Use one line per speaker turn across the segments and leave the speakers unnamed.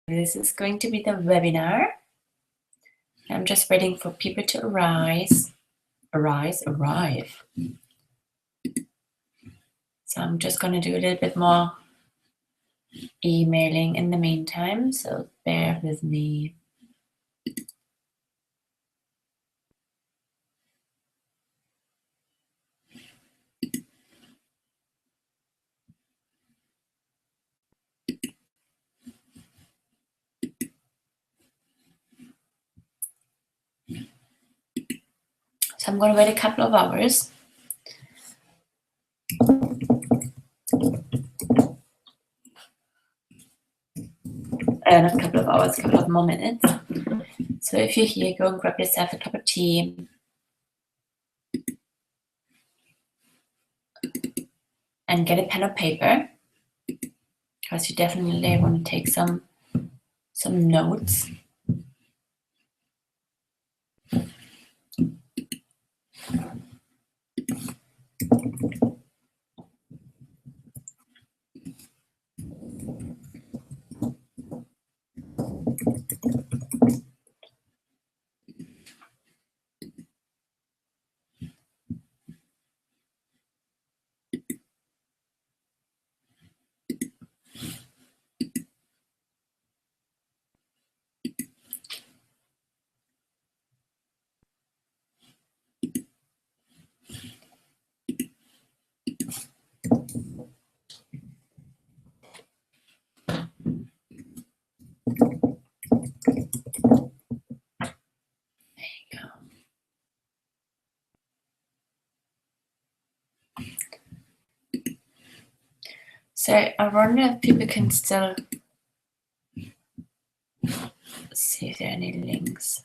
This is going to be the webinar. I'm just waiting for people to arrive. So I'm just going to do a little bit more emailing in the meantime, so bear with me. So I'm going to wait a couple of hours. Not a couple of hours, a couple of more minutes. So if you're here, go and grab yourself a cup of tea. And get a pen or paper, because you definitely want to take some notes. So I wonder if people can still see if there are any links.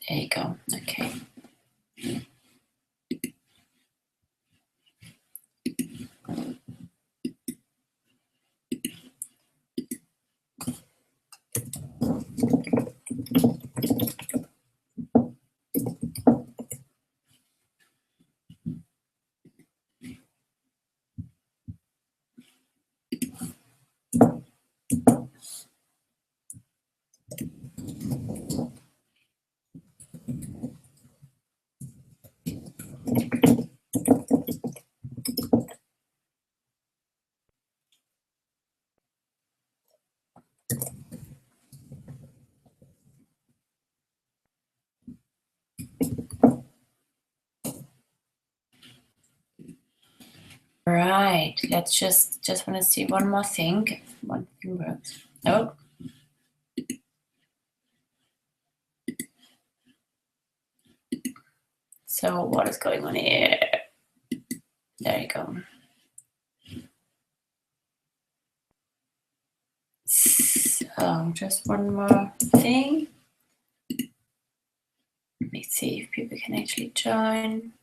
There you go. Okay. Right. Let's just want to see one more thing. One thing works. Oh. So what is going on here? There you go. So just one more thing. Let me see if people can actually join.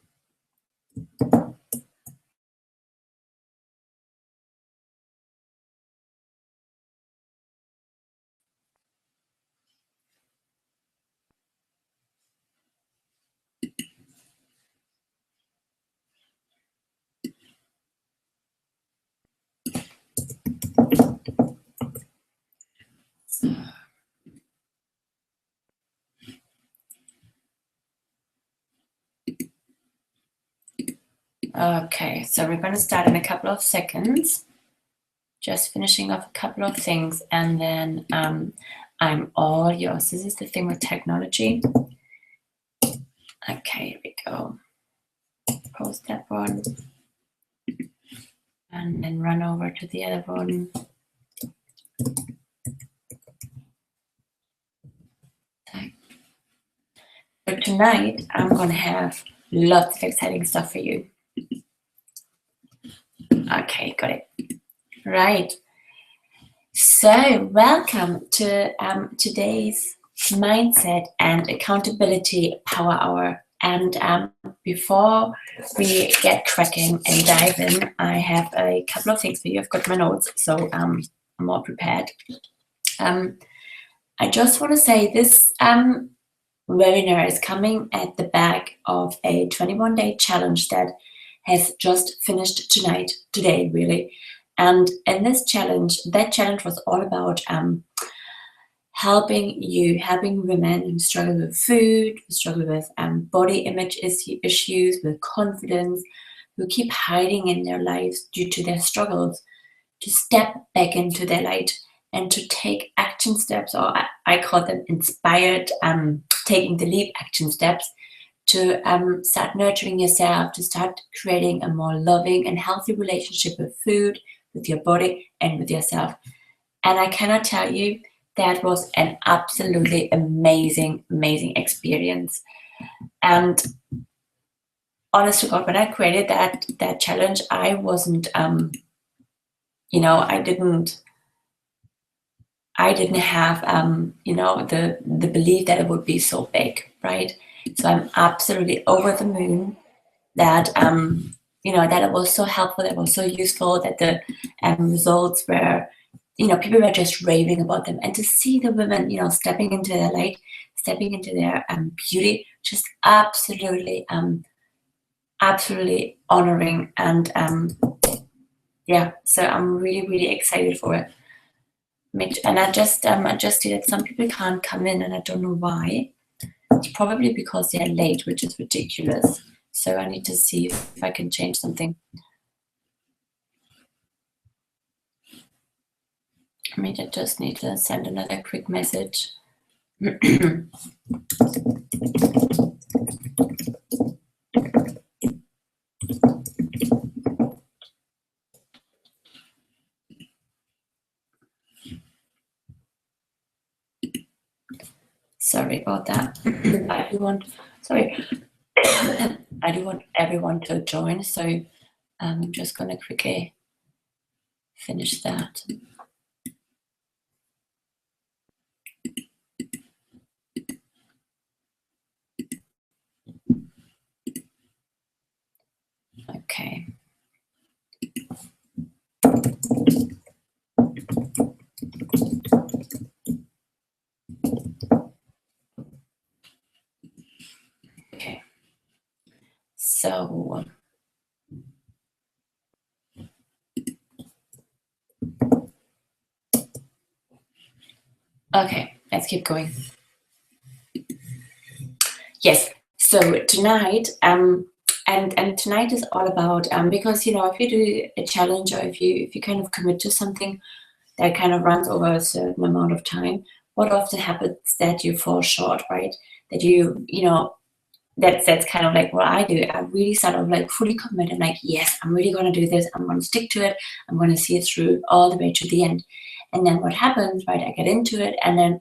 Okay, so we're going to start in a couple of seconds. Just finishing off a couple of things, and then I'm all yours. This is the thing with technology. Okay, here we go. Post that one. And then run over to the other one. So tonight, I'm going to have lots of exciting stuff for you. Okay, got it. Right. So welcome to today's Mindset and Accountability Power Hour And before we get cracking and dive in, I have a couple of things for you. I've got my notes, so I'm more prepared. I just want to say this webinar is coming at the back of a 21-day challenge that has just finished today, really. And in this challenge, that challenge was all about helping women who struggle with food, who struggle with body image issues, with confidence, who keep hiding in their lives due to their struggles, to step back into their light and to take action steps, or I call them inspired, taking the leap action steps, to start nurturing yourself, to start creating a more loving and healthy relationship with food, with your body, and with yourself. And I cannot tell you, that was an absolutely amazing experience. And honest to God, when I created that challenge, I wasn't, I didn't have, the belief that it would be so big, right? So I'm absolutely over the moon that, that it was so helpful, that it was so useful, that the results were, people were just raving about them. And to see the women, stepping into their light, stepping into their beauty, just absolutely honoring. And so I'm really excited for it. And I just see that some people can't come in, and I don't know why. It's probably because they're late, which is ridiculous. So I need to see if I can change something. I just need to send another quick message. Sorry about that. I do want everyone to join, so I'm just going to quickly finish that. Okay. Okay. So okay, let's keep going. Yes. So tonight, and tonight is all about because if you do a challenge, or if you kind of commit to something that kind of runs over a certain amount of time, what often happens that you fall short, right? That that's kind of like what I do. I really sort of like fully commit and like, yes, I'm really going to do this. I'm going to stick to it. I'm going to see it through all the way to the end. And then what happens, right? I get into it, and then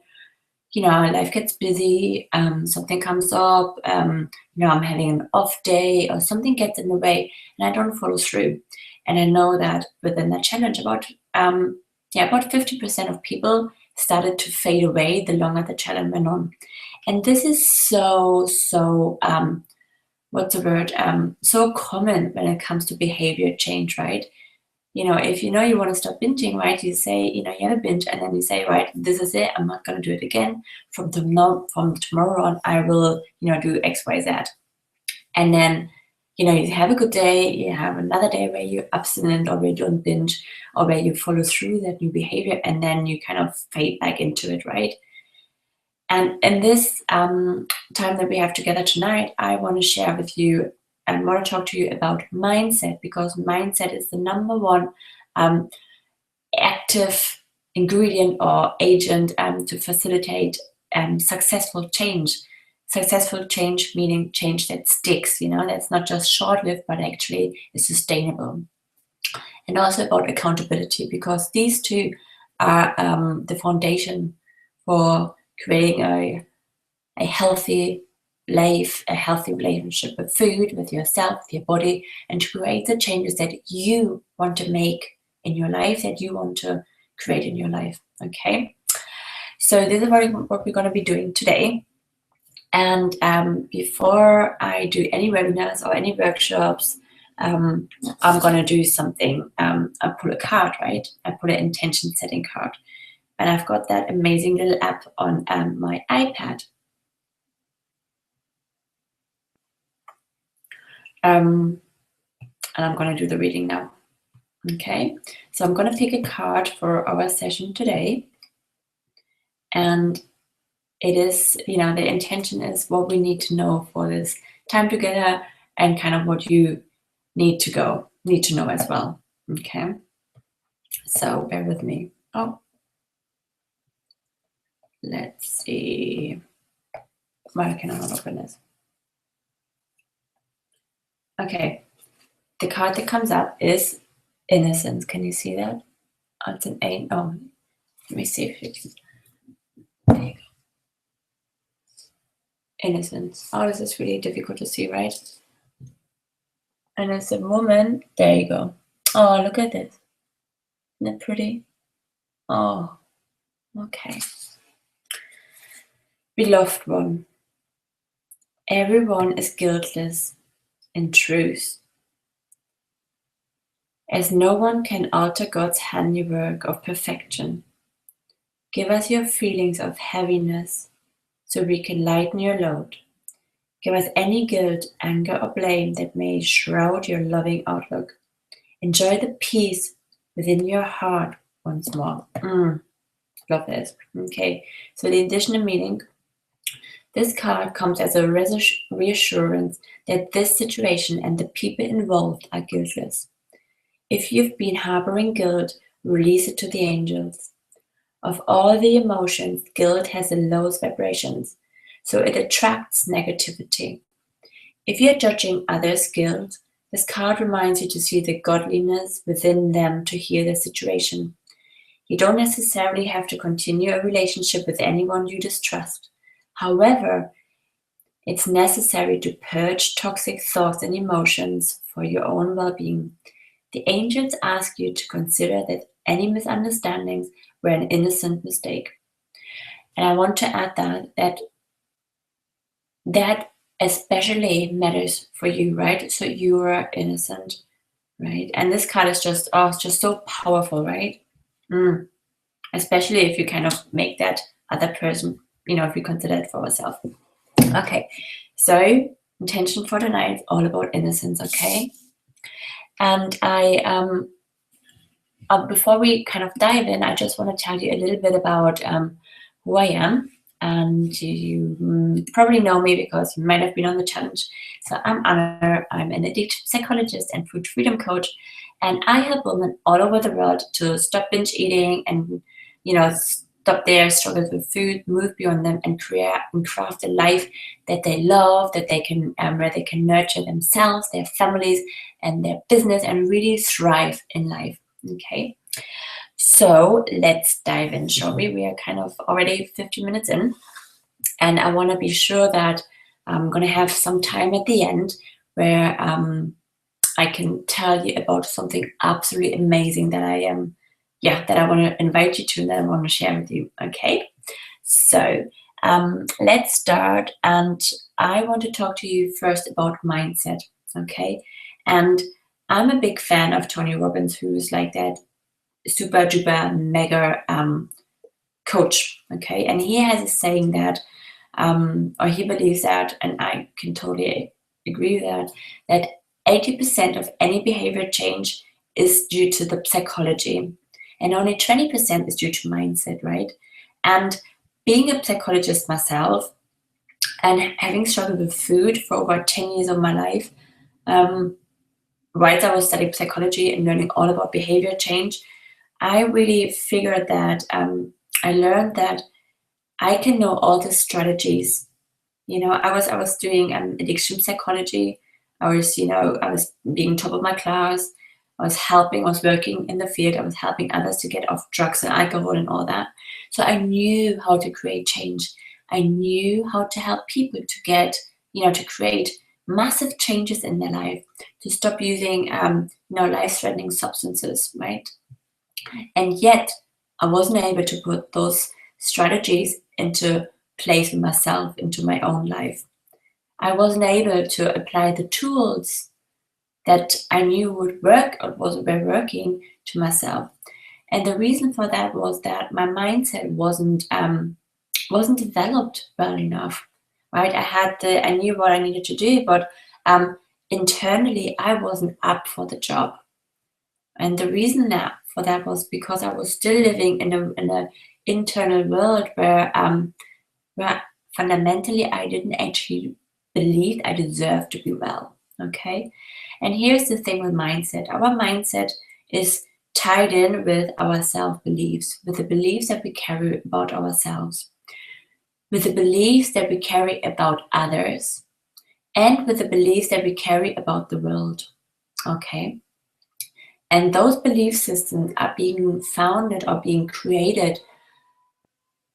life gets busy, something comes up, I'm having an off day, or something gets in the way, and I don't follow through. And I know that within that challenge, about 50% of people started to fade away the longer the challenge went on. And this is so what's the word? So common when it comes to behavior change, right? If you want to stop binging, right, you say, you have a binge, and then you say, right, this is it, I'm not going to do it again. From tomorrow on, I will, do X, Y, Z. And then, you have a good day, you have another day where you're abstinent, or where you don't binge, or where you follow through that new behavior, and then you kind of fade back into it, right? And in this time that we have together tonight, I want to share with you and want to talk to you about mindset, because mindset is the number one active ingredient or agent to facilitate successful change. Successful change meaning change that sticks, that's not just short-lived, but actually is sustainable. And also about accountability, because these two are the foundation for creating a healthy life, a healthy relationship with food, with yourself, with your body, and to create the changes that you want to make in your life, that you want to create in your life. Okay, so this is what we're going to be doing today. And before I do any webinars or any workshops, I'm going to do something. I pull a card, right? I pull an intention setting card. And I've got that amazing little app on my iPad. And I'm going to do the reading now. Okay, so I'm going to pick a card for our session today. And it is, the intention is what we need to know for this time together and kind of what you need to know as well. Okay, so bear with me. Oh, let's see. Why can I not open this? Okay, the card that comes up is Innocence. Can you see that? Oh, it's an 8. Oh, let me see if you can. There you go. Innocence. Oh, this is really difficult to see, right? And it's a woman. There you go. Oh, look at this. Isn't it pretty? Oh, okay. Beloved one, everyone is guiltless in truth, as no one can alter God's handiwork of perfection. Give us your feelings of heaviness so we can lighten your load. Give us any guilt, anger, or blame that may shroud your loving outlook. Enjoy the peace within your heart once more. Love this. Okay, so the additional meaning. This card comes as a reassurance that this situation and the people involved are guiltless. If you've been harboring guilt, release it to the angels. Of all the emotions, guilt has the lowest vibrations, so it attracts negativity. If you're judging others' guilt, this card reminds you to see the godliness within them to heal the situation. You don't necessarily have to continue a relationship with anyone you distrust. However, it's necessary to purge toxic thoughts and emotions for your own well-being. The angels ask you to consider that any misunderstandings were an innocent mistake. And I want to add that especially matters for you, right? So you are innocent, right? And this card is just so powerful, right? Especially if you kind of make that other person, if we consider it for ourselves. Okay, so intention for tonight is all about innocence, okay? And I, before we kind of dive in, I just want to tell you a little bit about who I am. And you probably know me because you might have been on the challenge. So I'm Anna, I'm an addiction psychologist and food freedom coach. And I help women all over the world to stop binge eating and, stop their struggles with food, move beyond them, and create and craft a life that they love, that they can, where they can nurture themselves, their families, and their business, and really thrive in life. Okay, so let's dive in, shall we? We are kind of already 15 minutes in, and I want to be sure that I'm going to have some time at the end where I can tell you about something absolutely amazing that I am. That I want to invite you to and that I want to share with you. Okay, so let's start, and I want to talk to you first about mindset. Okay, and I'm a big fan of Tony Robbins, who's like that super duper mega coach. Okay, and he has a saying that, or he believes that, and I can totally agree with that 80% of any behavior change is due to the psychology. And only 20% is due to mindset, right? And being a psychologist myself and having struggled with food for over 10 years of my life, whilst I was studying psychology and learning all about behavior change, I really figured that I learned that I can know all the strategies. I was doing addiction psychology. I was being top of my class. I was working in the field. I was helping others to get off drugs and alcohol and all that. So I knew how to create change. I knew how to help people to get, to create massive changes in their life, to stop using, life-threatening substances, right? And yet I wasn't able to put those strategies into place with myself into my own life. I wasn't able to apply the tools that I knew would work or were working to myself. And the reason for that was that my mindset wasn't developed well enough, right? I knew what I needed to do, but internally I wasn't up for the job. And the reason for that was because I was still living in an internal world where fundamentally I didn't actually believe I deserved to be well. Okay, and here's the thing with mindset. Our mindset is tied in with our self-beliefs, with the beliefs that we carry about ourselves, with the beliefs that we carry about others, and with the beliefs that we carry about the world. Okay, and those belief systems are being founded or being created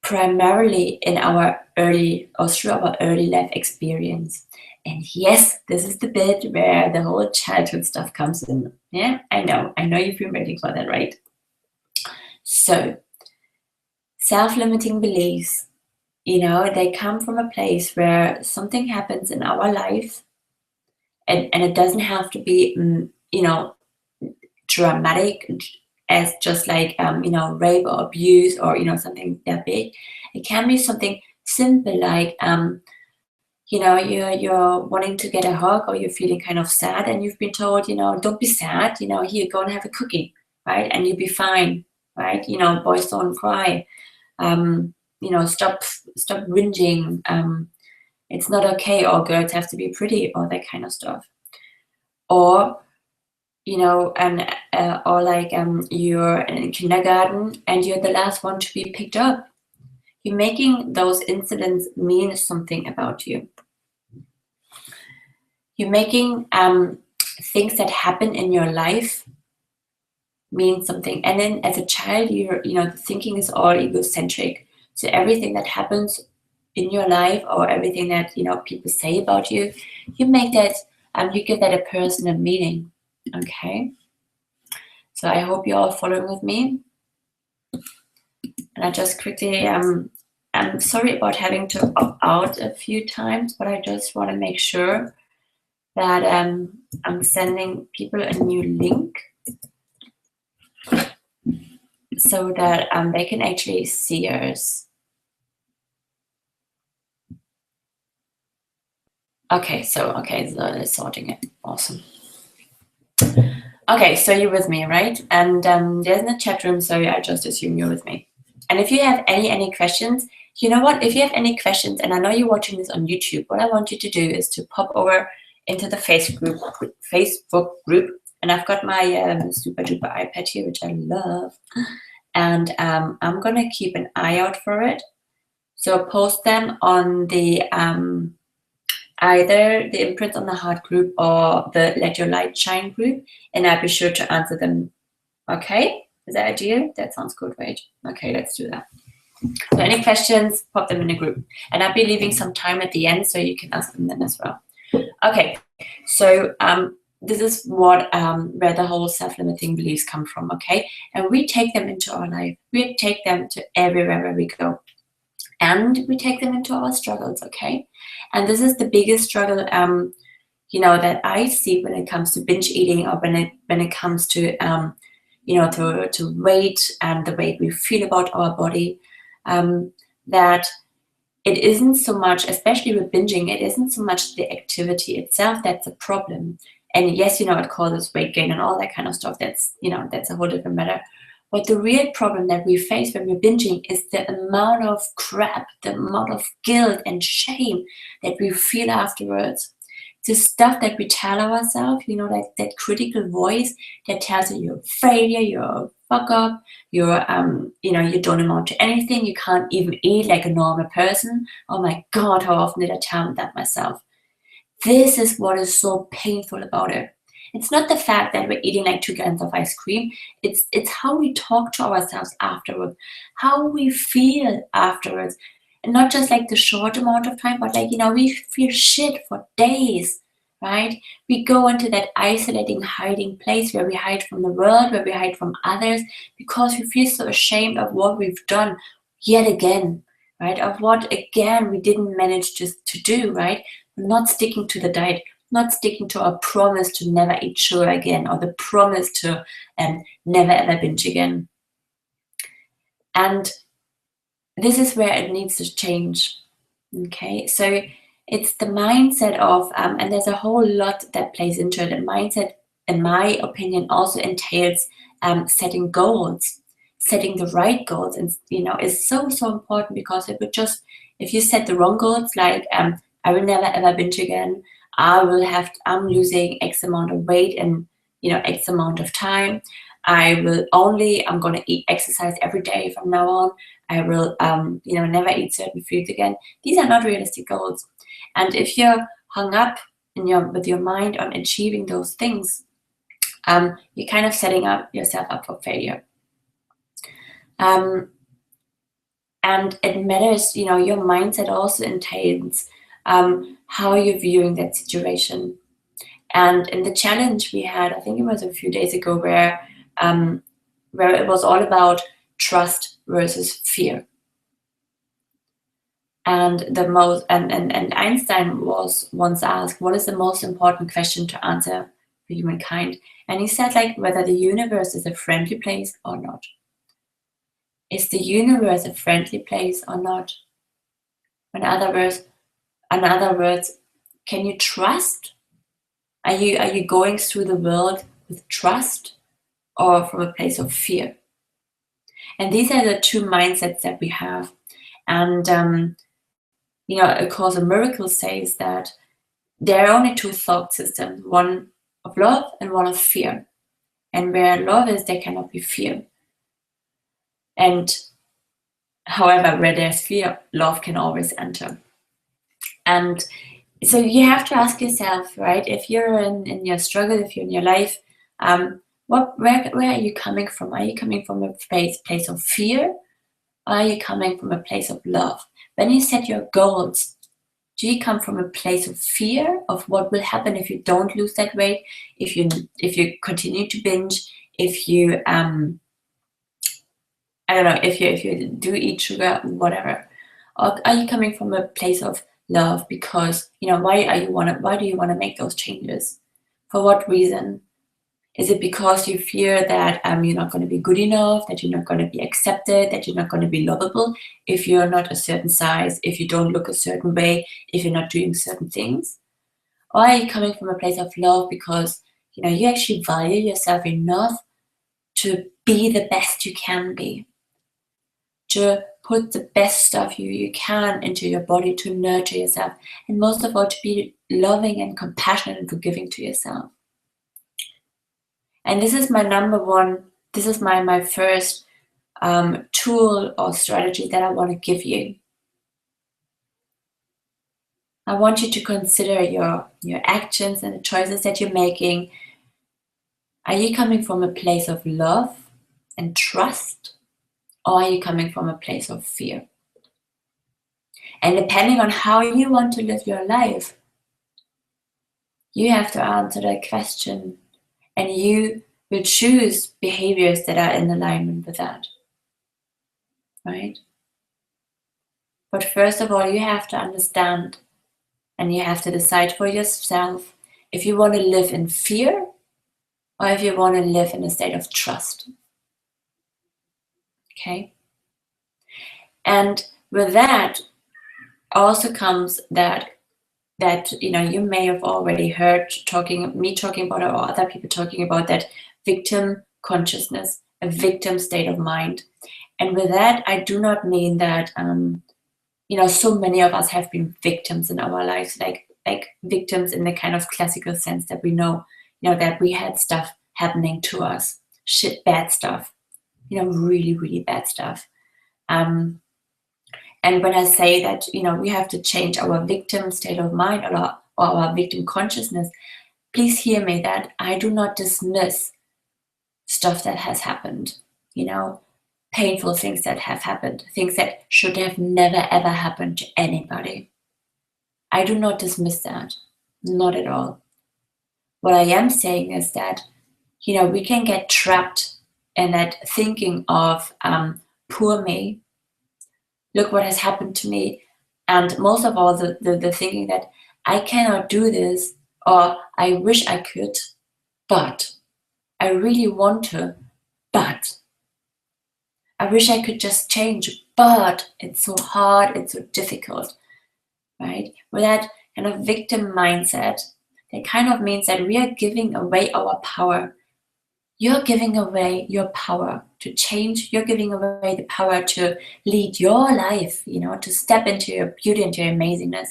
primarily in our through our early life experience. And yes, this is the bit where the whole childhood stuff comes in. Yeah, I know you've been waiting for that, right? So, self-limiting beliefs, they come from a place where something happens in our life, and it doesn't have to be, dramatic as just like rape or abuse or something that big. It can be something simple like you're wanting to get a hug, or you're feeling kind of sad and you've been told, don't be sad, here, go and have a cookie, right, and you'll be fine, right? Boys don't cry. Stop whinging. It's not okay, or girls have to be pretty, or that kind of stuff. Or or like you're in kindergarten and you're the last one to be picked up. You're making those incidents mean something about you. You're making things that happen in your life mean something. And then as a child, the thinking is all egocentric. So everything that happens in your life, or everything that people say about you, you make that you give that a personal meaning. Okay. So I hope you're all following with me. And I just quickly, I'm sorry about having to opt out a few times, but I just want to make sure that I'm sending people a new link so that they can actually see us. Okay, so they're sorting it. Awesome. Okay, so you're with me, right? And there's no chat room, so I just assume you're with me. And if you have any questions, you know what? If you have any questions, and I know you're watching this on YouTube, what I want you to do is to pop over into the Facebook group. And I've got my super duper iPad here, which I love. And I'm going to keep an eye out for it. So post them on the either the Imprints on the Heart group or the Let Your Light Shine group, and I'll be sure to answer them. Okay? Is that ideal? That sounds good, right? Okay, let's do that. So any questions, pop them in the group. And I'll be leaving some time at the end so you can ask them then as well. Okay, so this is what where the whole self-limiting beliefs come from, okay? And we take them into our life. We take them to everywhere where we go. And we take them into our struggles, okay? And this is the biggest struggle, that I see when it comes to binge eating, or when it comes to, to weight and the way we feel about our body, that it isn't so much, especially with binging, it isn't so much the activity itself that's a problem. And yes, it causes weight gain and all that kind of stuff. That's, that's a whole different matter. But the real problem that we face when we're binging is the amount of crap, the amount of guilt and shame that we feel afterwards. The stuff that we tell ourselves, that critical voice that tells you you're a failure, you're a fuck up, you're, you don't amount to anything, you can't even eat like a normal person. Oh my God, how often did I tell that myself? This is what is so painful about it. It's not the fact that we're eating like 2 gallons of ice cream. It's how we talk to ourselves afterwards, how we feel afterwards. And not just like the short amount of time, but like, we feel shit for days, right? We go into that isolating, hiding place where we hide from the world, where we hide from others, because we feel so ashamed of what we've done yet again, right? Of what, again, we didn't manage to do, right? Not sticking to the diet, not sticking to our promise to never eat sugar again, or the promise to never ever binge again. And this is where it needs to change. Okay, so it's the mindset of, and there's a whole lot that plays into it. And mindset, in my opinion, also entails setting goals, setting the right goals, and is so important, because if you set the wrong goals, like I will never ever binge again, I'm losing X amount of weight in X amount of time. I'm going to exercise every day from now on. I will, never eat certain foods again. These are not realistic goals. And if you're hung up with your mind on achieving those things, you're kind of setting yourself up for failure. And it matters, your mindset also entails how you're viewing that situation. And in the challenge we had, I think it was a few days ago, where it was all about trust versus fear. And Einstein was once asked, what is the most important question to answer for humankind? And he said, like, whether the universe is a friendly place or not. Is the universe a friendly place or not? In other words, can you trust? Are you going through the world with trust, or from a place of fear? And these are the two mindsets that we have. And A Course in Miracles says that there are only two thought systems, one of love and one of fear. And where love is, there cannot be fear. And however, where there's fear, love can always enter. And so you have to ask yourself, right, if you're in your struggle, if you're in your life, where are you coming from? Are you coming from a place of fear? Or are you coming from a place of love? When you set your goals, do you come from a place of fear of what will happen if you don't lose that weight, if you continue to binge, if you if you do eat sugar, whatever? Or are you coming from a place of love, because why do you want to make those changes? For what reason? Is it because you fear that you're not going to be good enough, that you're not going to be accepted, that you're not going to be lovable if you're not a certain size, if you don't look a certain way, if you're not doing certain things? Or are you coming from a place of love because you actually value yourself enough to be the best you can be, to put the best stuff you can into your body, to nurture yourself, and most of all, to be loving and compassionate and forgiving to yourself? And this is my my first tool or strategy that I want to give you. I want you to consider your actions and the choices that you're making. Are you coming from a place of love and trust, or are you coming from a place of fear? And depending on how you want to live your life, you have to answer that question. And you will choose behaviors that are in alignment with that, right? But first of all, you have to understand, and you have to decide for yourself if you want to live in fear or if you want to live in a state of trust. Okay? And with that also comes that you may have already heard me talking about, or other people talking about, that victim consciousness, a victim state of mind. And with that, I do not mean that so many of us have been victims in our lives, like victims in the kind of classical sense that we know, that we had stuff happening to us, bad stuff, really, really bad stuff. And when I say that, we have to change our victim state of mind, or our victim consciousness, please hear me that I do not dismiss stuff that has happened, painful things that have happened, things that should have never ever happened to anybody. I do not dismiss that, not at all. What I am saying is that, we can get trapped in that thinking of poor me, look what has happened to me. And most of all, the thinking that I cannot do this, or I wish I could, but I really want to, but I wish I could just change, but it's so hard, it's so difficult, right? With that kind of victim mindset, that kind of means that we are giving away our power. You're giving away your power to change. You're giving away the power to lead your life, to step into your beauty, into your amazingness.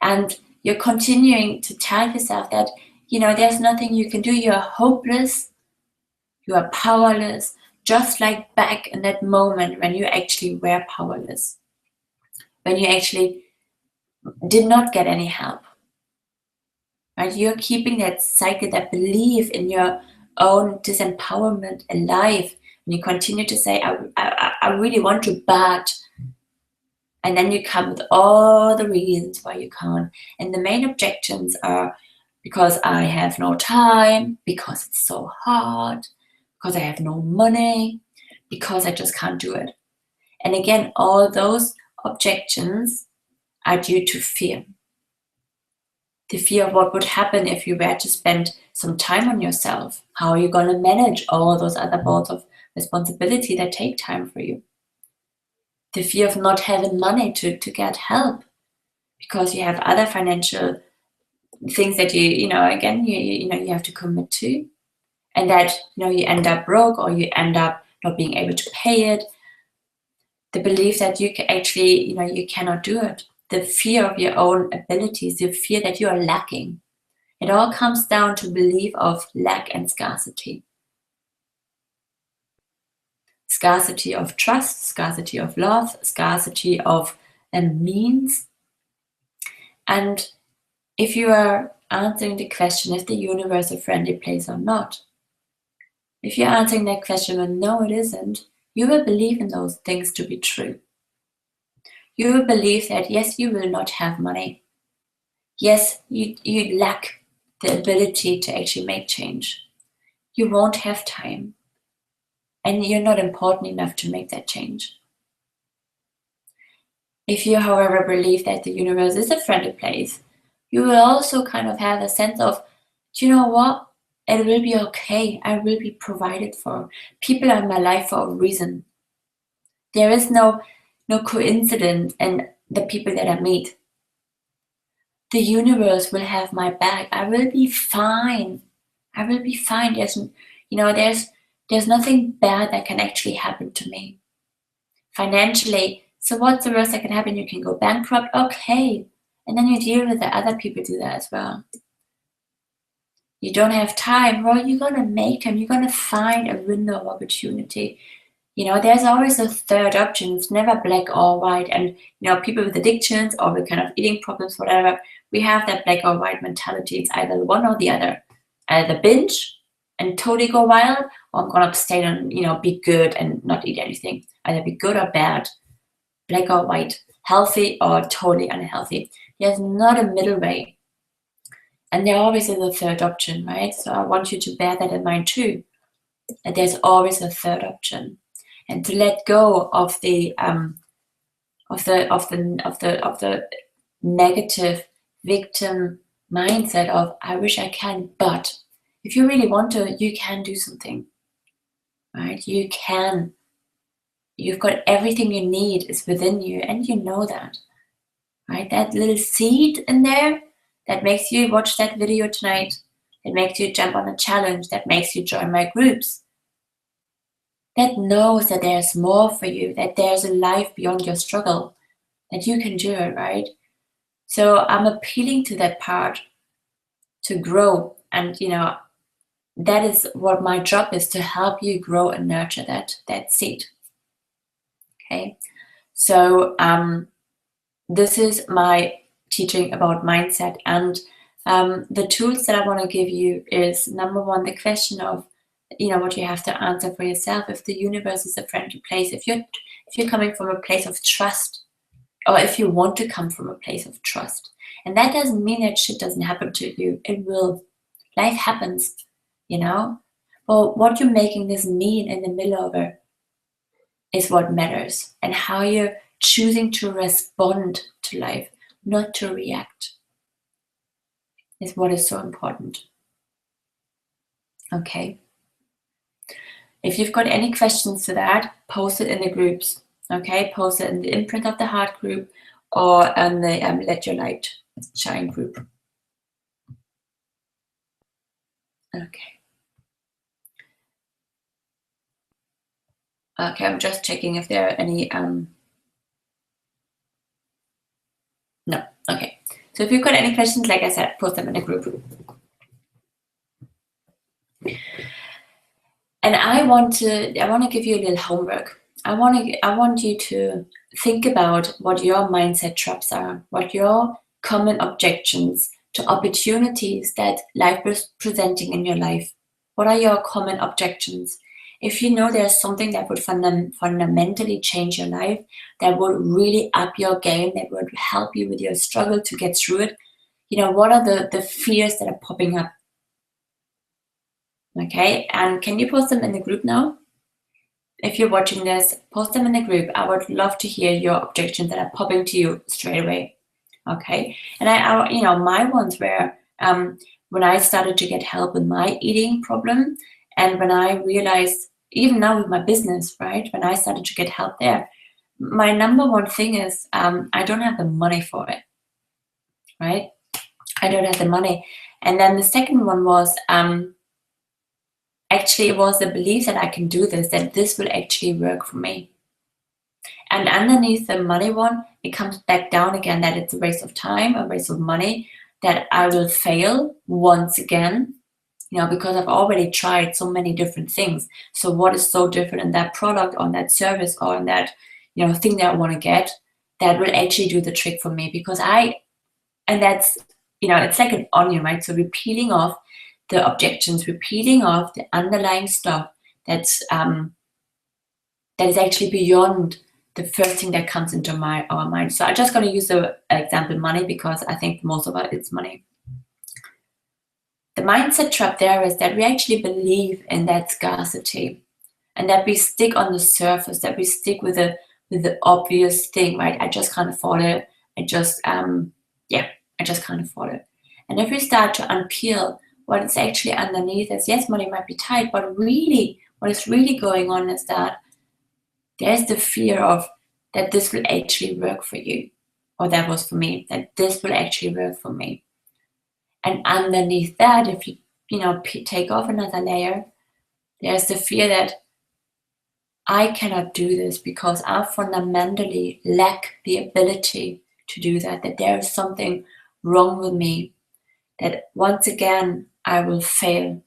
And you're continuing to tell yourself that, there's nothing you can do. You're hopeless. You are powerless, just like back in that moment when you actually were powerless, when you actually did not get any help. Right? You're keeping that cycle, that belief in your own disempowerment alive. And you continue to say, I really want to, but, and then you come with all the reasons why you can't. And the main objections are because I have no time, because it's so hard, because I have no money, because I just can't do it. And again, all those objections are due to fear. The fear of what would happen if you were to spend some time on yourself. How are you going to manage all those other balls of responsibility that take time for you? The fear of not having money to get help because you have other financial things that you have to commit to, and that you end up broke, or you end up not being able to pay it. The belief that you can actually, you cannot do it. The fear of your own abilities, the fear that you are lacking. It all comes down to belief of lack and scarcity. Scarcity of trust, scarcity of love, scarcity of means. And if you are answering the question, is the universe a friendly place or not? If you're answering that question with no, it isn't, you will believe in those things to be true. You will believe that, yes, you will not have money. Yes, you lack the ability to actually make change. You won't have time. And you're not important enough to make that change. If you, however, believe that the universe is a friendly place, you will also kind of have a sense of, do you know what? It will be okay. I will be provided for. People are in my life for a reason. There is no coincidence in the people that I meet. The universe will have my back. I will be fine. I will be fine. There's nothing bad that can actually happen to me. Financially, so what's the worst that can happen? You can go bankrupt, okay. And then you deal with the other people do that as well. You don't have time, well, you're gonna make them. You're gonna find a window of opportunity. There's always a third option. It's never black or white. And people with addictions or with kind of eating problems, whatever, we have that black or white mentality. It's either one or the other. Either binge and totally go wild, or I'm gonna abstain and be good and not eat anything. Either be good or bad, black or white, healthy or totally unhealthy. There's not a middle way. And there always is a third option, right? So I want you to bear that in mind too. That there's always a third option. And to let go of the negative victim mindset of I wish I can, but if you really want to, you can do something. Right? You can. You've got everything you need is within you, and you know that. Right? That little seed in there that makes you watch that video tonight, that makes you jump on a challenge, that makes you join my groups, that knows that there's more for you, that there's a life beyond your struggle, that you can do it, right? So I'm appealing to that part to grow. And, that is what my job is, to help you grow and nurture that seed. Okay. So this is my teaching about mindset. And the tools that I want to give you is, number one, the question of, what you have to answer for yourself. If the universe is a friendly place, if you're coming from a place of trust, or if you want to come from a place of trust. And that doesn't mean that shit doesn't happen to you. It will. Life happens, Well, what you're making this mean in the middle of is what matters, and how you're choosing to respond to life, not to react, is what is so important. Okay. If you've got any questions to that, post it in the groups. Okay, post it in the Imprint of the Heart group or on the Let Your Light Shine group. Okay. Okay, I'm just checking if there are any. No. Okay. So if you've got any questions, like I said, post them in the group. And I want to give you a little homework. I want you to think about what your mindset traps are, what your common objections to opportunities that life is presenting in your life. What are your common objections? If you know there's something that would fundamentally change your life, that would really up your game, that would help you with your struggle to get through it, what are the fears that are popping up? Okay, and can you post them in the group now? If you're watching this, post them in the group. I would love to hear your objections that are popping to you straight away. Okay, and I my ones were when I started to get help with my eating problem, and when I realized, even now with my business, right, when I started to get help there, my number one thing is I don't have the money for it, right? I don't have the money. And then the second one was actually it was the belief that I can do this, that this will actually work for me. And underneath the money one, it comes back down again, that it's a waste of time, a waste of money, that I will fail once again, because I've already tried so many different things. So what is so different in that product, on that service, or in that, thing that I want to get, that will actually do the trick for me? Because and that's, it's like an onion, right? So we're peeling off the objections, we're peeling off the underlying stuff that is actually beyond the first thing that comes into our mind. So I'm just going to use the example money, because I think most of it is money. The mindset trap there is that we actually believe in that scarcity, and that we stick on the surface, that we stick with the obvious thing, right? I just can't afford it. I just can't afford it. And if we start to unpeel what is actually underneath is, yes, money might be tight, but really, what is really going on is that there's the fear of that this will actually work for you, or that was for me, that this will actually work for me. And underneath that, if you take off another layer, there's the fear that I cannot do this because I fundamentally lack the ability to do that, that there is something wrong with me, that once again I will fail,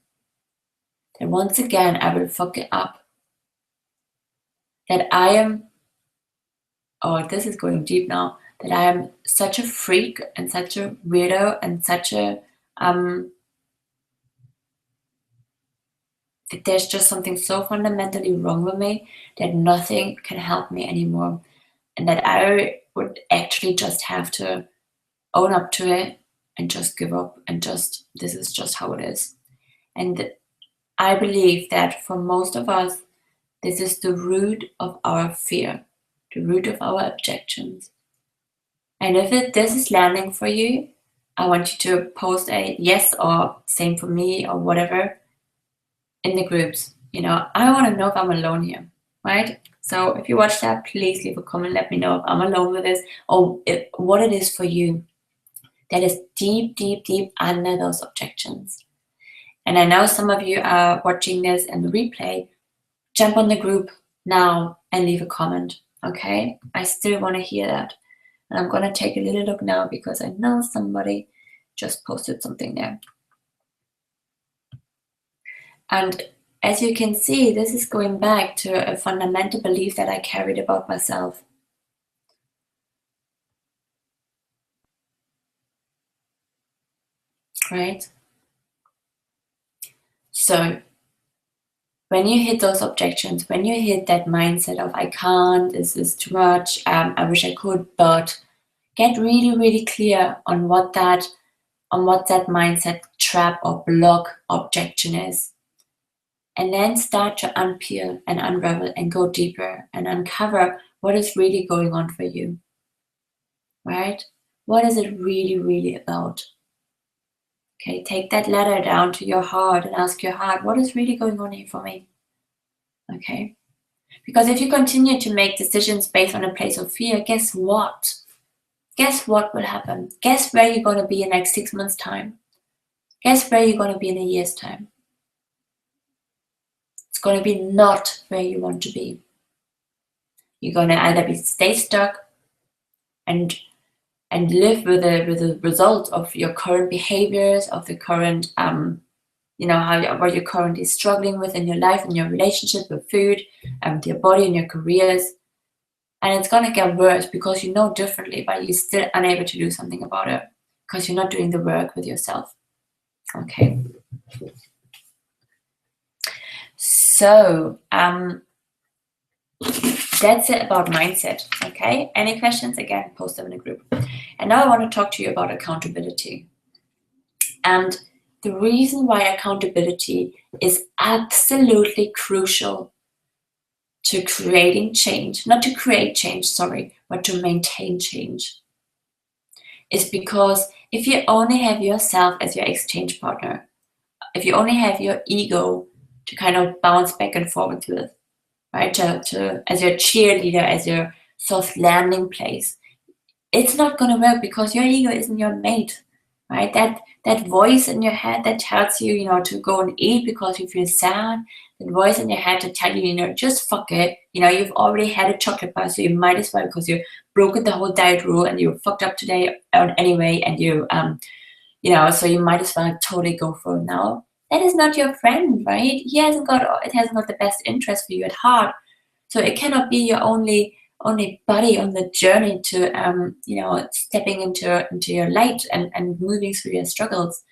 that once again I will fuck it up, that I am, this is going deep now, that I am such a freak and such a weirdo and such a that there's just something so fundamentally wrong with me that nothing can help me anymore, and that I would actually just have to own up to it and just give up, and just, this is just how it is. And I believe that for most of us, this is the root of our fear, the root of our objections. And if this is landing for you, I want you to post a yes or same for me or whatever in the groups. I want to know if I'm alone here, right? So if you watch that, please leave a comment. Let me know if I'm alone with this, or what it is for you that is deep, deep, deep under those objections. And I know some of you are watching this in the replay. Jump on the group now and leave a comment, okay? I still want to hear that. And I'm going to take a little look now, because I know somebody just posted something there. And as you can see, this is going back to a fundamental belief that I carried about myself. Right? So when you hit those objections, when you hit that mindset of I can't, this is too much, I wish I could, but get really, really clear on what that mindset trap or block objection is. And then start to unpeel and unravel and go deeper and uncover what is really going on for you, right? What is it really, really about? Okay, take that letter down to your heart and ask your heart, what is really going on here for me? Okay, because if you continue to make decisions based on a place of fear, guess what? Guess what will happen? Guess where you're going to be in like 6 months' time? Guess where you're going to be in a year's time? It's going to be not where you want to be. You're going to either stay stuck and live with the result of your current behaviors, of the current what you're currently struggling with in your life, in your relationship with food, your body and your careers. And it's going to get worse because you know differently, but you're still unable to do something about it because you're not doing the work with yourself. Okay. So that's it about mindset. Okay. Any questions? Again, post them in the group. And now I want to talk to you about accountability. And the reason why accountability is absolutely crucial to creating change, not to create change, sorry, but to maintain change, is because if you only have yourself as your exchange partner, if you only have your ego to kind of bounce back and forward with, right, to as your cheerleader, as your soft landing place, it's not going to work because your ego isn't your mate, right? That voice in your head that tells you, to go and eat because you feel sad, that voice in your head to tell you, just fuck it, you've already had a chocolate bar, so you might as well, because you broken the whole diet rule and you fucked up today anyway, and so you might as well totally go for it now. That is not your friend, right? It hasn't got the best interest for you at heart, so it cannot be your only buddy on the journey to stepping into your light and moving through your struggles.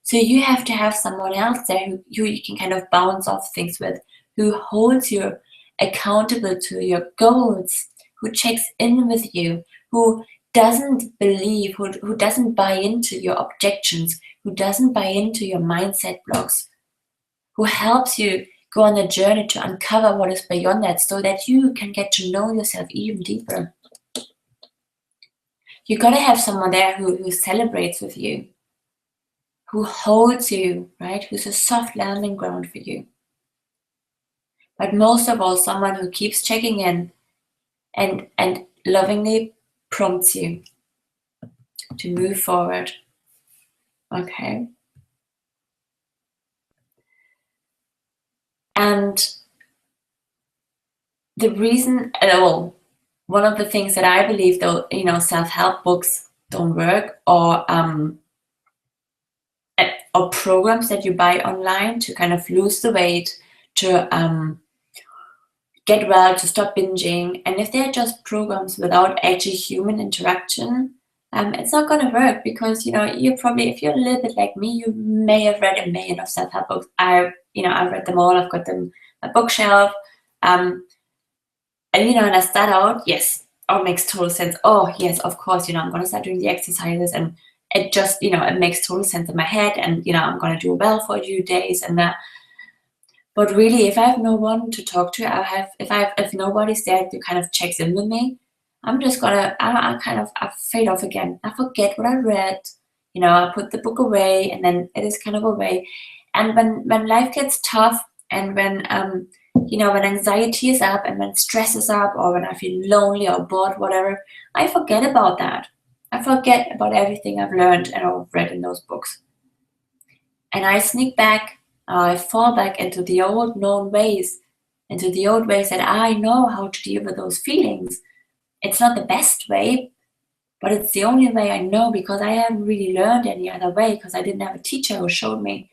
So you have to have someone else there who you can kind of bounce off things with, who holds you accountable to your goals, who checks in with you, who doesn't believe, who doesn't buy into your objections, who doesn't buy into your mindset blocks, who helps you go on a journey to uncover what is beyond that so that you can get to know yourself even deeper. You gotta have someone there who celebrates with you, who holds you, right? Who's a soft landing ground for you. But most of all, someone who keeps checking in and lovingly prompts you to move forward. Okay. And the reason, one of the things that I believe, though, self-help books don't work, or programs that you buy online to kind of lose the weight, to get well, to stop binging, and if they're just programs without actually human interaction, it's not going to work, because you probably, if you're a little bit like me, you may have read a million of self-help books. I've read them all. I've got them on a bookshelf, and I start out, yes, it makes total sense. Oh yes, of course, I'm going to start doing the exercises, and it just, it makes total sense in my head, and I'm going to do well for a few days, and that. But really, if I have no one to talk to, if nobody's there to kind of checks in with me, I'm just gonna, I fade off again. I forget what I read. I put the book away, and then it is kind of away. And when life gets tough, and when when anxiety is up, and when stress is up, or when I feel lonely or bored, whatever, I forget about that. I forget about everything I've learned and I've read in those books. And I sneak back, I fall back into the old known ways, into the old ways that I know how to deal with those feelings. It's not the best way, but it's the only way I know, because I haven't really learned any other way, because I didn't have a teacher who showed me.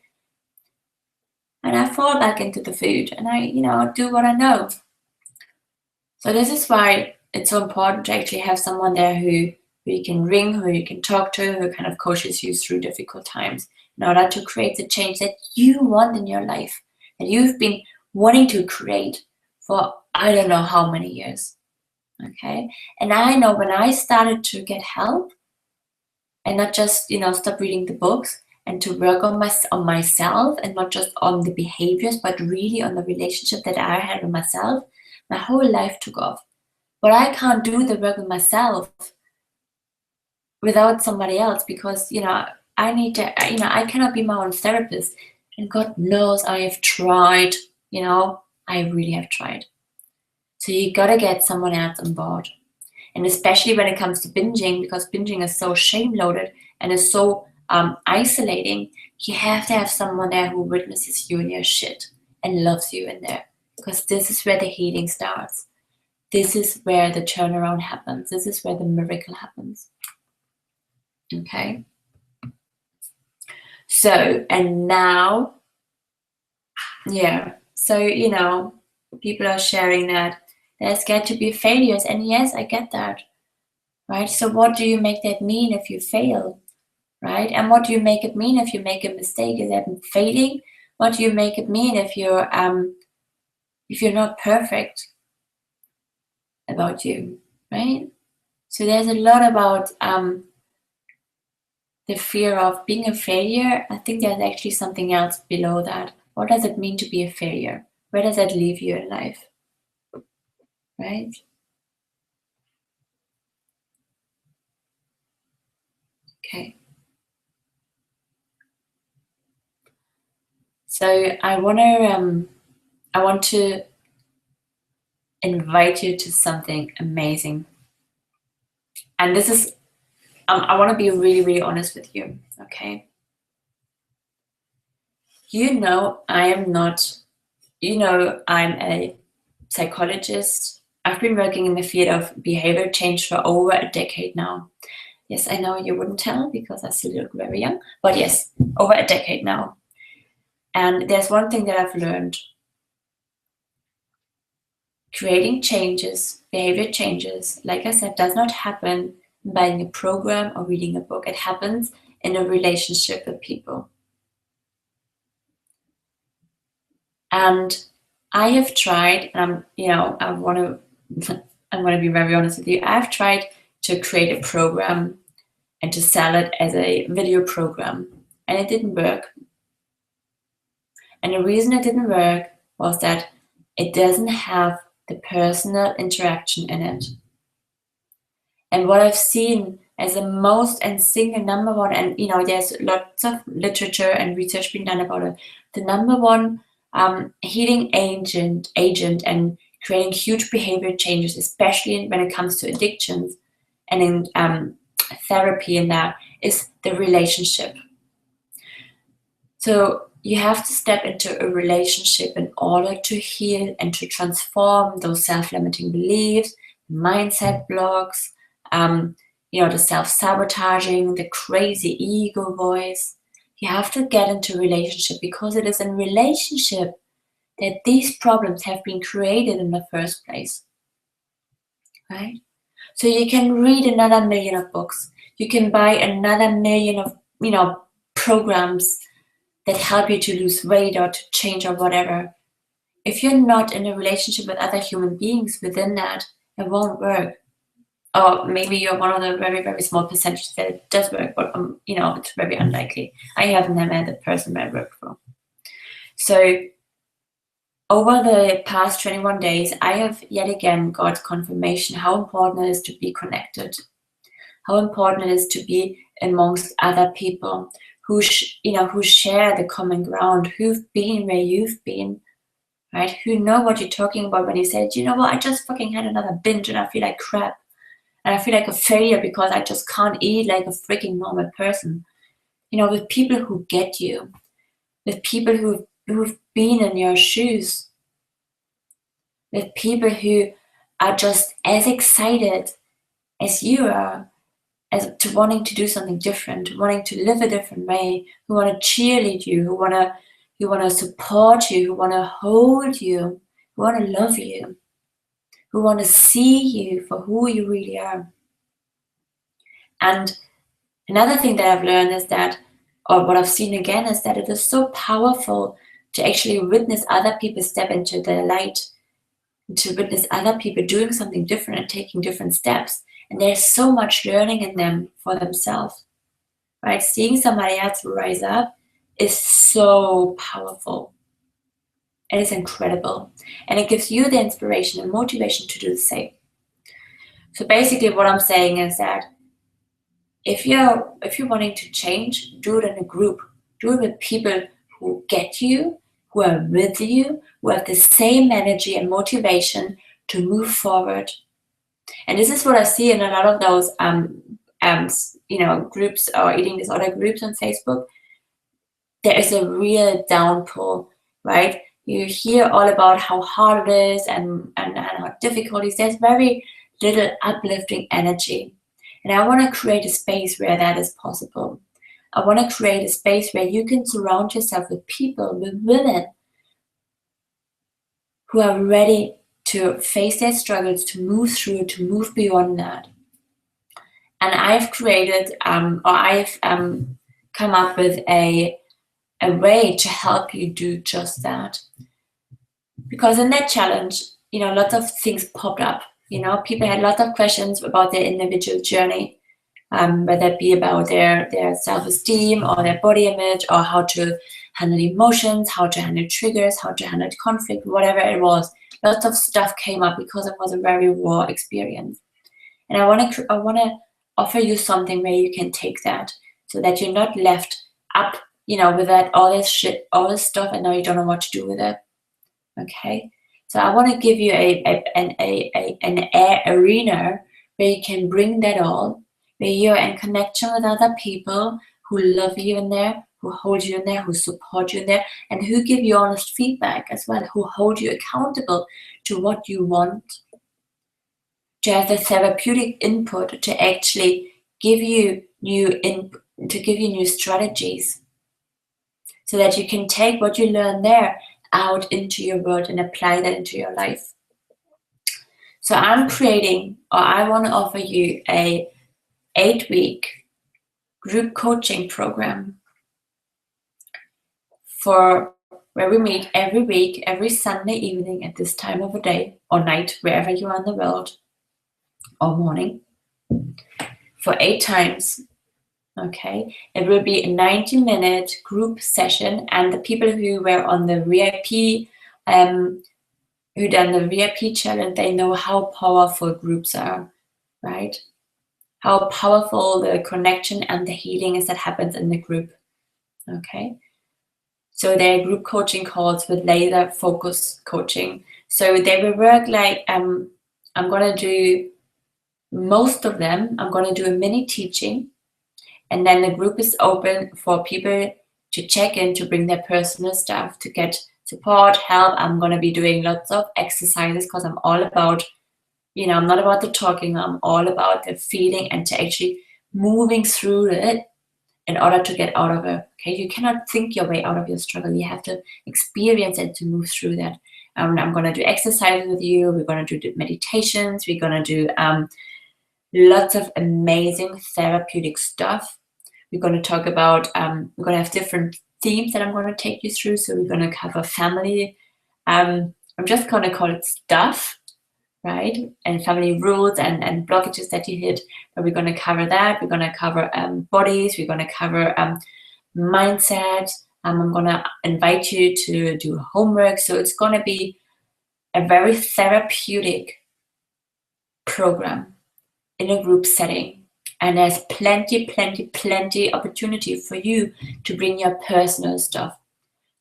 And I fall back into the food, and I, do what I know. So this is why it's so important to actually have someone there who you can ring, who you can talk to, who kind of coaches you through difficult times, in order to create the change that you want in your life, that you've been wanting to create for I don't know how many years. Okay. And I know when I started to get help and not just, stop reading the books, and to work on myself, and not just on the behaviors, but really on the relationship that I had with myself, my whole life took off. But I can't do the work with myself without somebody else, because I need to, I cannot be my own therapist. And God knows I have tried, I really have tried. So you gotta get someone else on board. And especially when it comes to binging, because binging is so shame-loaded and is so isolating, you have to have someone there who witnesses you in your shit and loves you in there. Because this is where the healing starts. This is where the turnaround happens. This is where the miracle happens. Okay? So, and now, so, people are sharing that they're scared to be failures. And yes, I get that, right? So what do you make that mean if you fail, right? And what do you make it mean if you make a mistake? Is that failing? What do you make it mean if you're not perfect about you, right? So there's a lot about the fear of being a failure. I think there's actually something else below that. What does it mean to be a failure? Where does that leave you in life? Right? Okay. So I want to invite you to something amazing. And this is, I want to be really, really honest with you, okay? I am not, I'm a psychologist. I've been working in the field of behavior change for over a decade now. Yes, I know you wouldn't tell because I still look very young, but yes, over a decade now. And there's one thing that I've learned. Creating changes, behavior changes, like I said, does not happen buying a program or reading a book. It happens in a relationship with people. And I have tried, and I want to be very honest with you. I've tried to create a program and to sell it as a video program, and it didn't work. And the reason it didn't work was that it doesn't have the personal interaction in it. And what I've seen as the most and single number one, and there's lots of literature and research being done about it, the number one healing agent and creating huge behavior changes, especially when it comes to addictions and in therapy, and that is the relationship. So you have to step into a relationship in order to heal and to transform those self-limiting beliefs, mindset blocks, the self-sabotaging, the crazy ego voice. You have to get into a relationship, because it is in relationship that these problems have been created in the first place, right? So you can read another million of books. You can buy another million of, programs that help you to lose weight or to change or whatever. If you're not in a relationship with other human beings within that, it won't work. Or maybe you're one of the very, very small percentages that it does work, but it's very unlikely. I haven't met the person that I worked for. So over the past 21 days, I have yet again got confirmation how important it is to be connected, how important it is to be amongst other people who share the common ground, who've been where you've been, right? Who know what you're talking about when you say, you know what, I just fucking had another binge and I feel like crap. And I feel like a failure because I just can't eat like a freaking normal person. With people who get you, with people who've been in your shoes, with people who are just as excited as you are, as to wanting to do something different, wanting to live a different way, who want to cheerlead you, who want to support you, who want to hold you, who want to love you, who want to see you for who you really are. And another thing that I've learned is that, or what I've seen again, is that it is so powerful to actually witness other people step into the light, to witness other people doing something different and taking different steps. And there's so much learning in them for themselves, right? Seeing somebody else rise up is so powerful. It is incredible. And it gives you the inspiration and motivation to do the same. So basically what I'm saying is that if you're wanting to change, do it in a group. Do it with people who get you, who are with you, who have the same energy and motivation to move forward. And this is what I see in a lot of those groups or eating disorder groups on Facebook. There is a real downpour, right? You hear all about how hard it is and how difficult it is. There's very little uplifting energy. And I want to create a space where that is possible. I want to create a space where you can surround yourself with people, with women who are ready to face their struggles, to move through, to move beyond that. And I've created, I've come up with a way to help you do just that. Because in that challenge, lots of things popped up. People had lots of questions about their individual journey, whether it be about their self-esteem or their body image, or how to handle emotions, how to handle triggers, how to handle conflict, whatever it was. Lots of stuff came up because it was a very raw experience. And I want to offer you something where you can take that, so that you're not left up, with that all this shit, all this stuff, and now you don't know what to do with it. Okay, so I want to give you an arena where you can bring that all, where you're in connection with other people who love you in there, who hold you in there, who support you in there, and who give you honest feedback as well, who hold you accountable to what you want, to have the therapeutic input, to actually give you new strategies, so that you can take what you learn there out into your world and apply that into your life. So I'm creating, or I want to offer you a 8-week group coaching program for where we meet every week, every Sunday evening at this time of the day or night, wherever you are in the world, or morning, for 8 times. Okay, it will be a 90-minute group session, and the people who were on the VIP, who done the VIP challenge, they know how powerful groups are, right? How powerful the connection and the healing is that happens in the group. Okay, so they're group coaching calls with laser focus coaching. So they will work like I'm gonna do most of them. I'm gonna do a mini teaching. And then the group is open for people to check in, to bring their personal stuff, to get support, help. I'm going to be doing lots of exercises because I'm all about, I'm not about the talking. I'm all about the feeling and to actually moving through it in order to get out of it. Okay, you cannot think your way out of your struggle. You have to experience it to move through that. I'm going to do exercises with you. We're going to do meditations. We're going to do lots of amazing therapeutic stuff. We're going to talk about, we're going to have different themes that I'm going to take you through. So we're going to cover family. I'm just going to call it stuff, right? And family rules and blockages that you hit. But we're going to cover that. We're going to cover bodies. We're going to cover mindset. I'm going to invite you to do homework. So it's going to be a very therapeutic program in a group setting, and there's plenty opportunity for you to bring your personal stuff,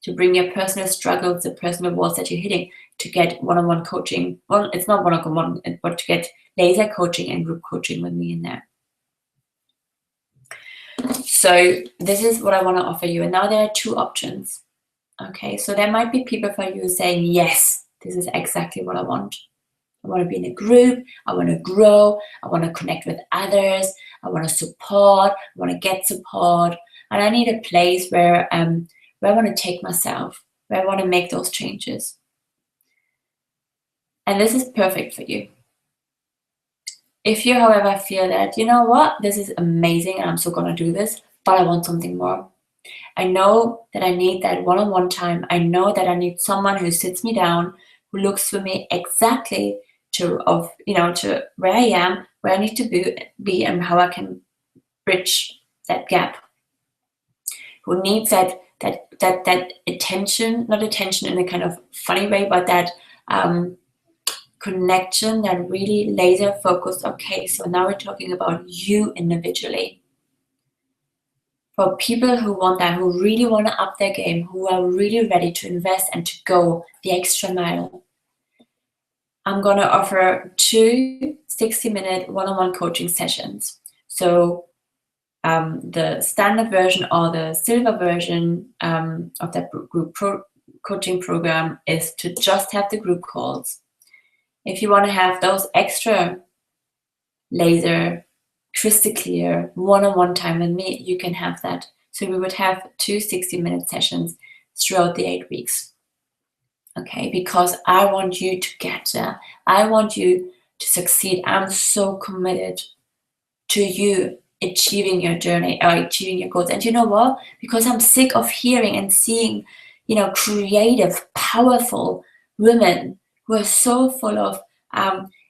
to bring your personal struggles, the personal walls that you're hitting, to get one-on-one coaching. Well, it's not one-on-one, but to get laser coaching and group coaching with me in there. So this is what I want to offer you. And now there are 2 options. Okay, so there might be people for you saying, yes, this is exactly what I want. I want to be in a group. I want to grow. I want to connect with others. I want to support. I want to get support. And I need a place where I want to take myself, where I want to make those changes. And this is perfect for you. If you, however, feel that, you know what, this is amazing and I'm still going to do this, but I want something more. I know that I need that one-on-one time. I know that I need someone who sits me down, who looks for me exactly to where I am, where I need to be, and how I can bridge that gap who needs that attention, not attention in a kind of funny way, but that connection, that really laser focused. Okay, so now we're talking about you individually. For people who want that, who really want to up their game, who are really ready to invest and to go the extra mile, I'm going to offer 2 60-minute one-on-one coaching sessions. So the standard version or the silver version of that group coaching program is to just have the group calls. If you want to have those extra laser, crystal clear, one-on-one time with me, you can have that. So we would have 2 60-minute sessions throughout the 8 weeks. Okay, because I want you to get there. I want you to succeed. I'm so committed to you achieving your journey or achieving your goals. And you know what? Because I'm sick of hearing and seeing, creative, powerful women who are so full of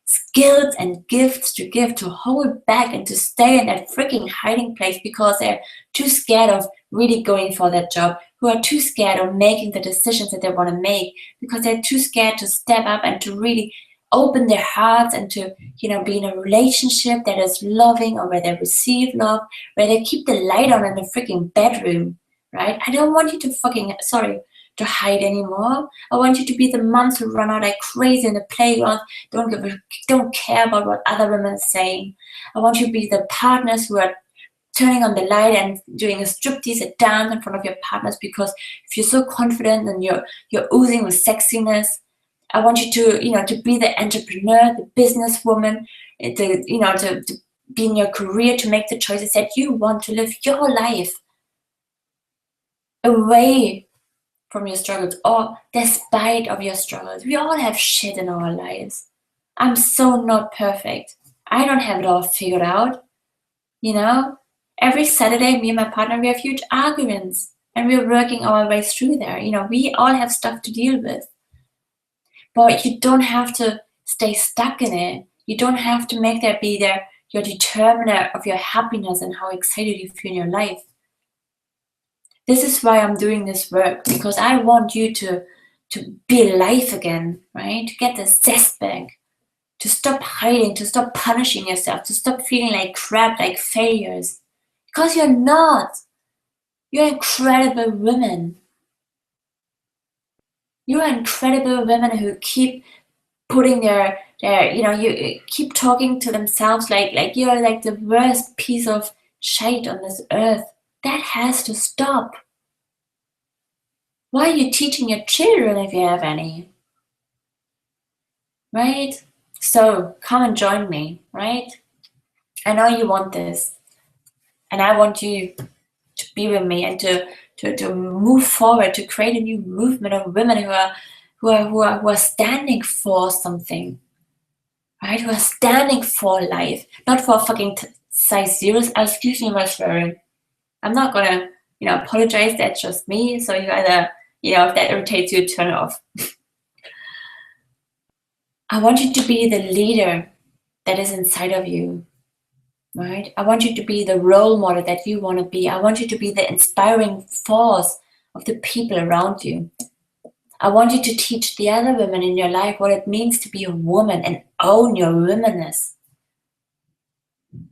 skills and gifts to give, to hold back and to stay in that freaking hiding place because they're too scared of really going for that job, who are too scared of making the decisions that they want to make because they're too scared to step up and to really open their hearts and to, be in a relationship that is loving or where they receive love, where they keep the light on in the freaking bedroom, right? I don't want you to hide anymore. I want you to be the moms who run out like crazy in the playground, don't care about what other women are saying. I want you to be the partners who are turning on the light and doing a striptease, a dance in front of your partners, because if you're so confident and you're oozing with sexiness, I want you to be the entrepreneur, the businesswoman, to be in your career, to make the choices that you want, to live your life away from your struggles or despite of your struggles. We all have shit in our lives. I'm so not perfect. I don't have it all figured out. Every Saturday, me and my partner, we have huge arguments and we're working our way through there. We all have stuff to deal with. But you don't have to stay stuck in it. You don't have to make that be your determiner of your happiness and how excited you feel in your life. This is why I'm doing this work, because I want you to be alive again, right? To get the zest back, to stop hiding, to stop punishing yourself, to stop feeling like crap, like failures. Because you're not. You're incredible women. You are incredible women who keep putting their you keep talking to themselves like you're like the worst piece of shit on this earth. That has to stop. Why are you teaching your children if you have any? Right? So come and join me, right? I know you want this. And I want you to be with me and to move forward, to create a new movement of women who are standing for something, right? Who are standing for life, not for fucking size zeros. Excuse me, my swearing. I'm not gonna, apologize. That's just me. So you either, if that irritates you, turn it off. I want you to be the leader that is inside of you. Right? I want you to be the role model that you want to be. I want you to be the inspiring force of the people around you. I want you to teach the other women in your life what it means to be a woman and own your womanness.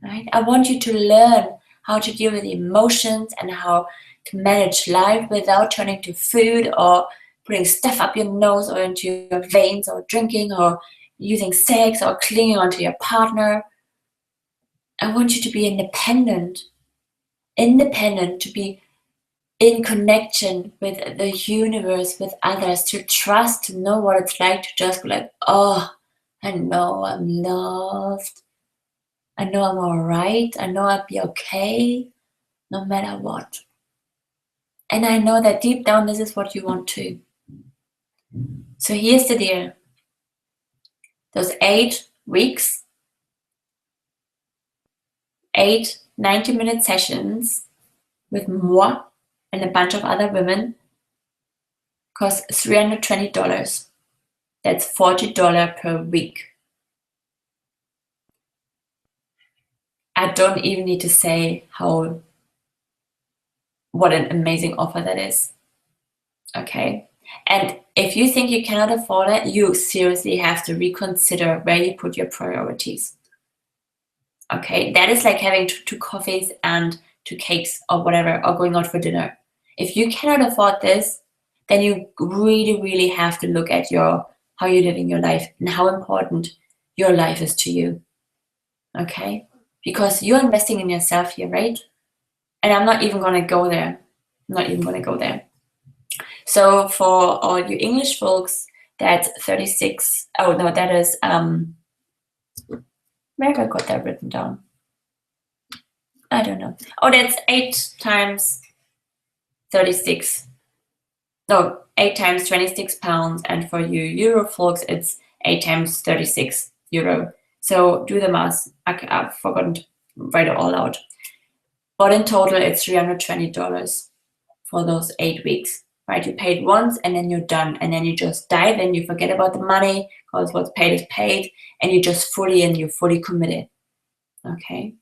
Right? I want you to learn how to deal with emotions and how to manage life without turning to food or putting stuff up your nose or into your veins or drinking or using sex or clinging onto your partner. I want you to be independent, to be in connection with the universe, with others, to trust, to know what it's like to just be like, oh, I know I'm loved. I know I'm all right. I know I'll be okay no matter what. And I know that deep down, this is what you want too. So here's the deal. Those 8 weeks, 8 90-minute sessions with moi and a bunch of other women cost $320. That's $40 per week. I don't even need to say how what an amazing offer that is. Okay. And if you think you cannot afford it, you seriously have to reconsider where you put your priorities. Okay. That is like having two coffees and 2 cakes or whatever, or going out for dinner. If you cannot afford this, then you really, really have to look at how you're living your life and how important your life is to you. Okay? Because you're investing in yourself here, right? And I'm not even going to go there. I'm not even going to go there. So for all you English folks, that's 36. Oh, no, that is, where have I got that written down? I don't know. Oh, that's 8 times 36. No, 8 times 26 pounds. And for you Euro folks, it's 8 times 36 euro. So do the math. I've forgotten to write it all out. But in total, it's $320 for those 8 weeks, right? You paid once and then you're done. And then you just dive in. You forget about the money because what's paid is paid. And you're just fully in, you're fully committed. Okay.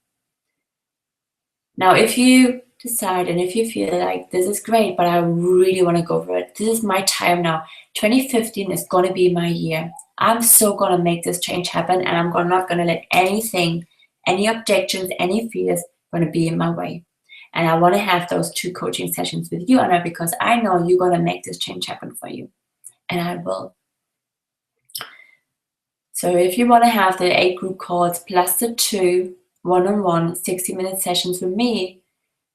Now, if you decide and if you feel like this is great, but I really want to go for it, this is my time now. 2015 is going to be my year. I'm so going to make this change happen, and I'm not going to let anything, any objections, any fears going to be in my way. And I want to have those 2 coaching sessions with you, Anna, because I know you're going to make this change happen for you. And I will. So if you want to have the 8 group calls plus the 2 one-on-one 60-minute sessions with me,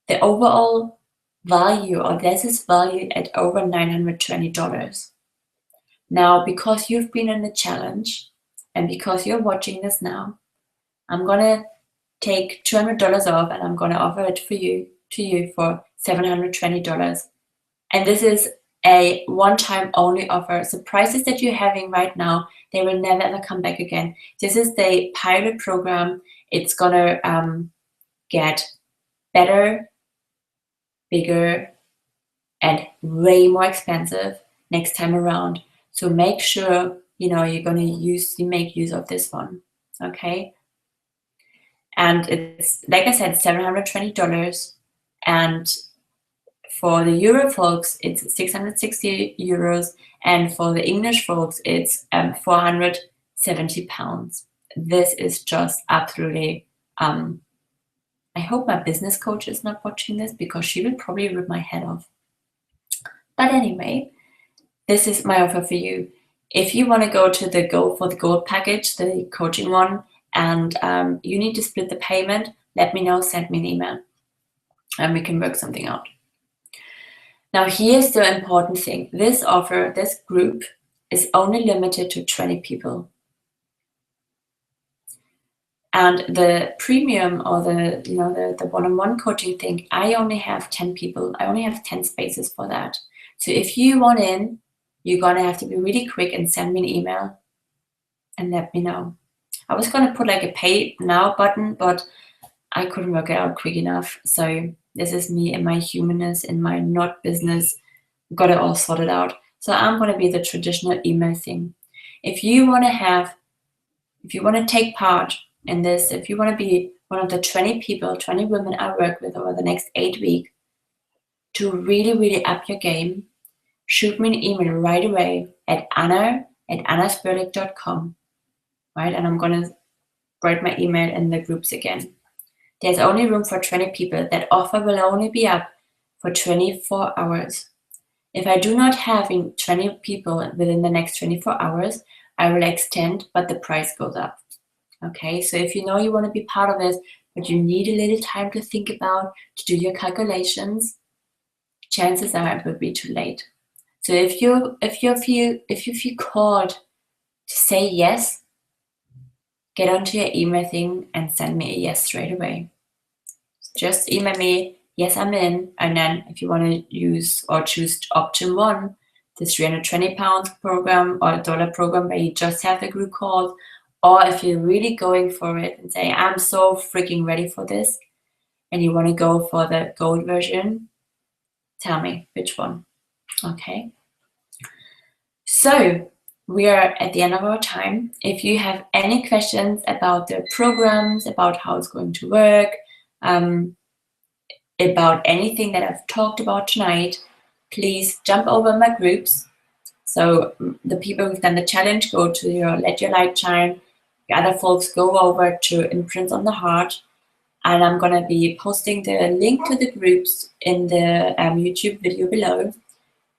the overall value of this is valued at over $920. Now, because you've been in the challenge and because you're watching this now, I'm going to take $200 off and I'm going to offer it to you for $720. And this is a one-time only offer. So prices that you're having right now, they will never ever come back again. This is the pilot program. It's going to get better, bigger, and way more expensive next time around. So make sure you're going to make use of this one. Okay. And it's, like I said, $720. And for the Euro folks, it's 660 euros. And for the English folks, it's 470 pounds. This is just absolutely, I hope my business coach is not watching this because she will probably rip my head off. But anyway, this is my offer for you. If you want to go to the gold package, the coaching one, and you need to split the payment, let me know, send me an email, and we can work something out. Now, here's the important thing. This offer, this group, is only limited to 20 people. And the premium or the one-on-one coaching thing, I only have 10 people. I only have 10 spaces for that. So if you want in, you're going to have to be really quick and send me an email and let me know. I was going to put like a pay now button, but I couldn't work it out quick enough. So this is me and my humanness and my not business. Got it all sorted out. So I'm going to be the traditional email thing. If you want to take part in this, if you want to be one of the 20 people, 20 women I work with over the next 8 weeks to really, really up your game, shoot me an email right away at anna@annasperlich.com, right? And I'm going to write my email in the groups again. There's only room for 20 people. That offer will only be up for 24 hours. If I do not have 20 people within the next 24 hours, I will extend, but the price goes up. Okay, so if you know you want to be part of it, but you need a little time to think about, to do your calculations, chances are it will be too late. So if you feel called to say yes, get onto your email thing and send me a yes straight away. Just email me, yes, I'm in. And then if you want to use or choose option 1, the 320 pounds program or dollar program where you just have the group call, or if you're really going for it and say, I'm so freaking ready for this, and you want to go for the gold version, tell me which one. Okay. So we are at the end of our time. If you have any questions about the programs, about how it's going to work, about anything that I've talked about tonight, please jump over my groups. So the people who've done the challenge go to your Let Your Light Shine. The other folks go over to Imprints on the Heart. And I'm going to be posting the link to the groups in the YouTube video below.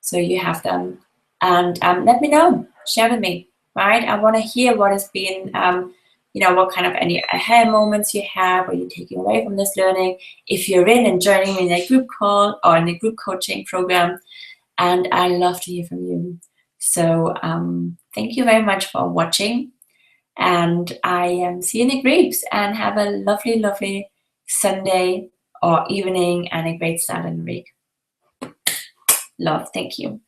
So you have them. And let me know. Share with me, right? I want to hear what has been, what kind of any aha moments you have, or you're taking away from this learning. If you're in and joining in a group call or in a group coaching program. And I love to hear from you. So thank you very much for watching. And I see you in the groups, and have a lovely, lovely Sunday or evening and a great start in the week. Love. Thank you.